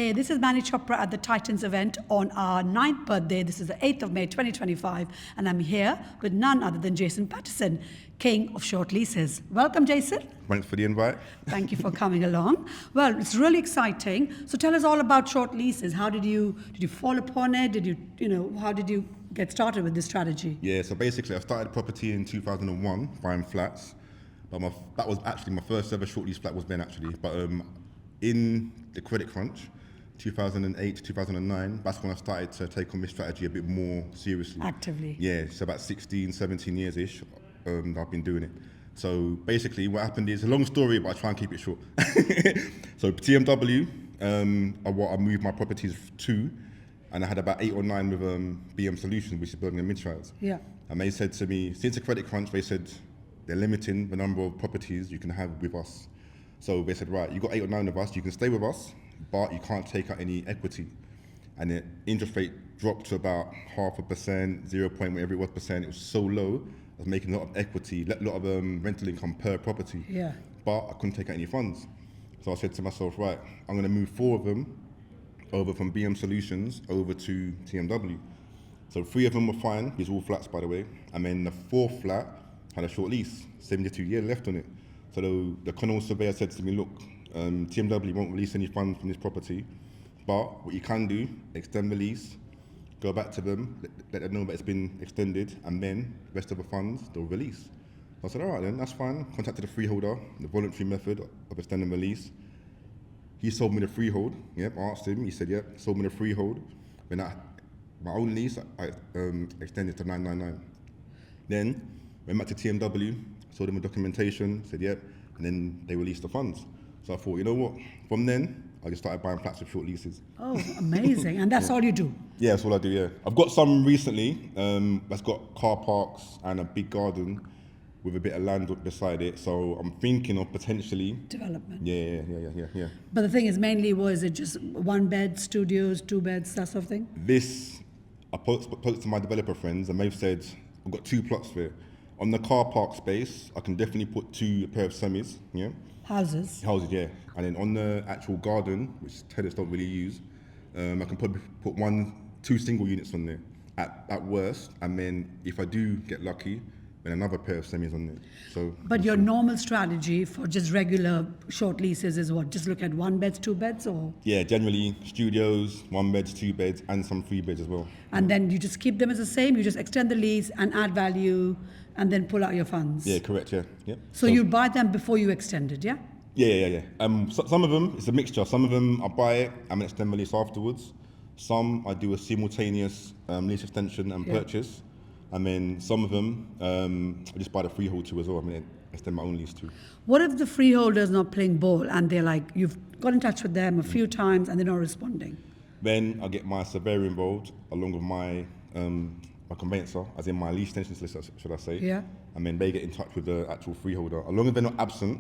Hey, this is Manni Chopra at the Titans event on our 9th birthday. This is the 8th of May 2025, and I'm here with none other than Jason Patterson, king of short leases. Welcome, Jason. Thanks for the invite. Thank you for coming along. Well, it's really exciting. So tell us all about short leases. How did you fall upon it? How did you get started with this strategy? Yeah, so basically I started property in 2001, buying flats. But that was actually my first ever short lease flat was then actually. But in the credit crunch, 2008 to 2009, that's when I started to take on this strategy a bit more seriously. Actively. Yeah, so about 16, 17 years-ish I've been doing it. So basically what happened is, a long story, but I try and keep it short. So TMW, I moved my properties to, and I had about 8 or 9 with BM Solutions, which is Birmingham Mid-Trials. Yeah. And they said to me, since the credit crunch, they said they're limiting the number of properties you can have with us. So they said, right, you've got 8 or 9 of us, you can stay with us, but you can't take out any equity. And the interest rate dropped to about 0.5%, 0 point whatever it was percent. It was so low, I was making a lot of equity, a lot of rental income per property. Yeah. But I couldn't take out any funds. So I said to myself, right, I'm gonna move 4 of them over from BM Solutions over to TMW. So 3 of them were fine, these are all flats by the way. And then the 4th flat had a short lease, 72 years left on it. So the Connell surveyor said to me, look, TMW won't release any funds from this property, but what you can do, extend the lease, go back to them, let them know that it's been extended, and then the rest of the funds, they'll release. I said, all right then, that's fine. Contacted the freeholder, the voluntary method of extending the lease. He sold me the freehold. Yep, I asked him, he said, yep, sold me the freehold. Then my own lease, I extended to 999. Then, went back to TMW, showed them the documentation, said, yep, and then they released the funds. So I thought, you know what, from then, I just started buying flats with short leases. Oh, amazing. And that's all you do? Yeah, that's all I do, yeah. I've got some recently that's got car parks and a big garden with a bit of land beside it. So I'm thinking of potentially... Development. Yeah. But the thing is, mainly, was it just 1 bed, studios, 2 beds, that sort of thing? I spoke to my developer friends and they've said, I've got 2 plots there. On the car park space, I can definitely put a pair of semis, yeah? Houses, yeah. And then on the actual garden, which tenants don't really use, I can probably put 2 single units on there at worst. And then if I do get lucky, then another pair of semis on there. So. But your normal strategy for just regular short leases is what? Just look at 1 beds, 2 beds, or? Yeah, generally studios, 1 beds, 2 beds, and some 3 beds as well. And then you just keep them as the same, you just extend the lease and add value and then pull out your funds? Yeah, correct, yeah. So you buy them before you extend it, yeah? Yeah. Some of them, it's a mixture. Some of them I buy it and then extend the lease afterwards. Some I do a simultaneous lease extension and purchase. And then some of them, I just buy the freehold too as well. I mean, extend my own lease too. What if the freeholder's not playing ball and they're like, you've got in touch with them a few times and they're not responding? Then I get my surveyor involved along with my conveyancer, as in my lease extension solicitor, should I say. Yeah. And then they get in touch with the actual freeholder. As long as they're not absent,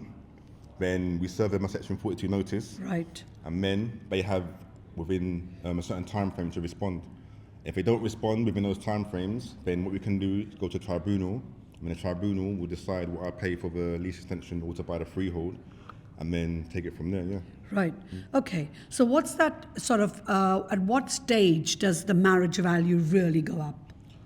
then we serve them a section 42 notice. Right. And then they have within a certain time frame to respond. If they don't respond within those time frames, then what we can do is go to tribunal, and the tribunal will decide what I pay for the lease extension or to buy the freehold, and then take it from there, yeah. Right. Okay. So what's that sort of, at what stage does the marriage value really go up?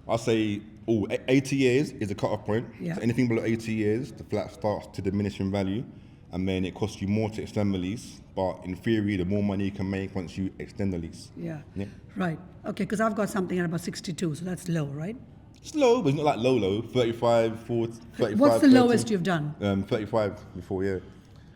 I'll say 80 years is the cut-off point. Yeah. So anything below 80 years, the flat starts to diminish in value, and then it costs you more to extend the lease. But in theory, the more money you can make once you extend the lease. Yeah. Right. Okay, because I've got something at about 62, so that's low, right? It's low, but it's not like low. 35, 40, 35, What's the 30. lowest you've done? 35 before, yeah.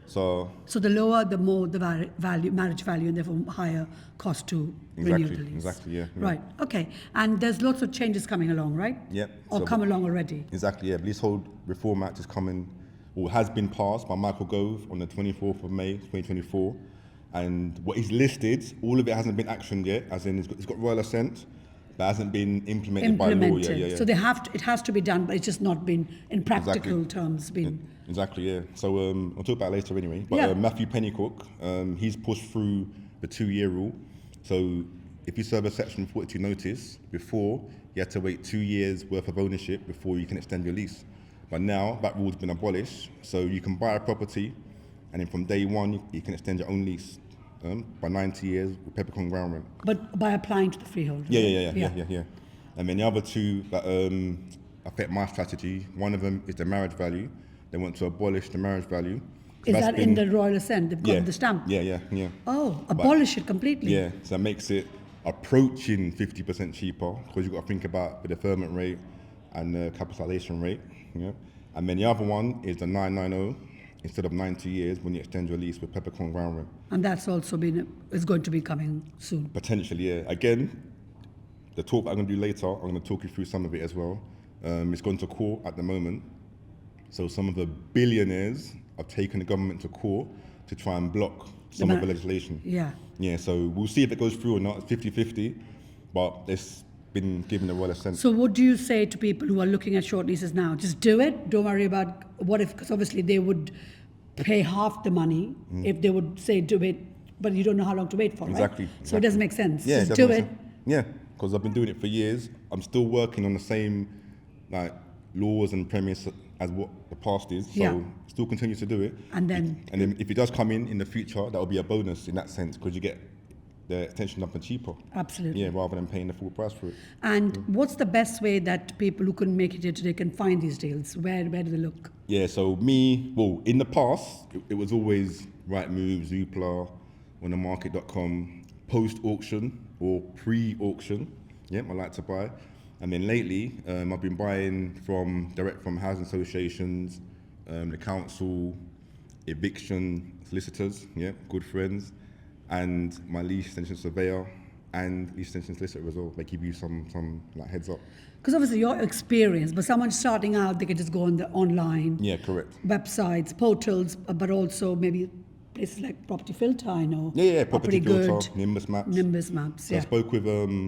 So the lower, the more the marriage value, and therefore higher cost to renew the lease. Exactly, yeah. Right, okay. And there's lots of changes coming along, right? Yep. Or come along already? Exactly, yeah. Leasehold Reform Act is coming, or has been passed by Michael Gove on the 24th of May, 2024. And what is listed, all of it hasn't been actioned yet, as in it's got royal assent, but hasn't been implemented by law yet. Yeah. So it has to be done, but it's just not been, in practical terms, been... Exactly, yeah. So I'll talk about it later anyway. But Matthew Pennycook, he's pushed through the 2-year rule. So if you serve a section 42 notice, before you had to wait 2 years worth of ownership before you can extend your lease. But now that rule's been abolished, so you can buy a property, and then from day one you can extend your own lease. by 90 years with peppercorn ground rent. But by applying to the freehold. Yeah. And then the other two that affect my strategy, one of them is the marriage value. They want to abolish the marriage value. So Is that's that in the Royal Assent? They've got the stamp? Yeah. Oh, abolish it completely. Yeah, so that makes it approaching 50% cheaper because you've got to think about the deferment rate and the capitalisation rate. Yeah. And then the other one is the 990 instead of 90 years when you extend your lease with peppercorn ground rent. And that's also is going to be coming soon. Potentially, yeah. Again, the talk that I'm going to do later, I'm going to talk you through some of it as well. It's gone to court at the moment. So some of the billionaires are taking the government to court to try and block some of the legislation. Yeah, so we'll see if it goes through or not. It's 50-50, but it's been given a Royal Assent. So what do you say to people who are looking at short leases now? Just do it. Don't worry about what if, because obviously they would pay half the money if they would say do it, but you don't know how long to wait for, Exactly. right? So it doesn't make sense. Yeah, just do it. Yeah, because I've been doing it for years. I'm still working on the same laws and premise as what the past is. So still continue to do it. And then if it does come in the future, that will be a bonus in that sense because you get the extension up and cheaper. Absolutely. Yeah, rather than paying the full price for it. And what's the best way that people who couldn't make it here today can find these deals? Where do they look? Yeah, so in the past, it was always Rightmove, Zoopla, on the market.com, post-auction or pre-auction. Yeah, I like to buy. And then lately, I've been buying direct from housing associations, the council, eviction solicitors, yeah, good friends, and my lease extension surveyor and lease extension solicitor as well. They give you some heads up. Because obviously your experience, but someone starting out, they can just go on the online websites, portals, but also maybe places like Property Filter, I know. Yeah, Property Filter, good. Nimbus Maps. So I spoke with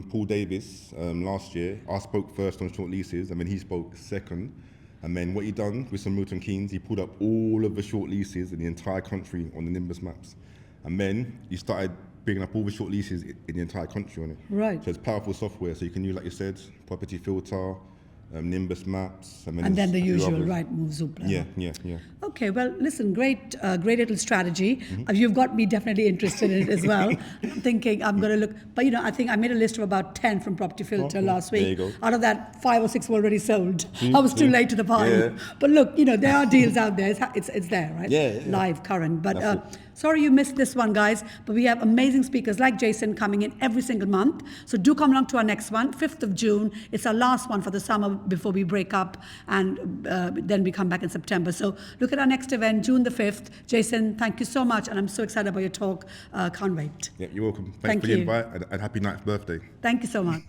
Paul Davis last year. I spoke first on short leases, and then he spoke second. And then what he done with some Milton Keynes, he pulled up all of the short leases in the entire country on the Nimbus Maps. And then he started bringing up all the short leases in the entire country on it. Right. So it's powerful software. So you can use, like you said, Property Filter, Nimbus Maps. And then the usual Rightmove, Zoopla. Yeah. Okay, well, listen, great little strategy. You've got me definitely interested in it as well. I'm thinking I'm going to look, but I think I made a list of about 10 from Property Filter last week. There you go. Out of that, 5 or 6 were already sold. I was too late to the party. Yeah. But look, there are deals out there. It's there, right? Yeah. Live, current. But sorry you missed this one, guys. But we have amazing speakers like Jason coming in every single month. So do come along to our next one, 5th of June. It's our last one for the summer before we break up, and then we come back in September. So look at our next event, June the 5th. Jason, thank you so much, and I'm so excited about your talk. Can't wait. Yeah, you're welcome. Thanks for the invite, and happy 9th birthday. Thank you so much.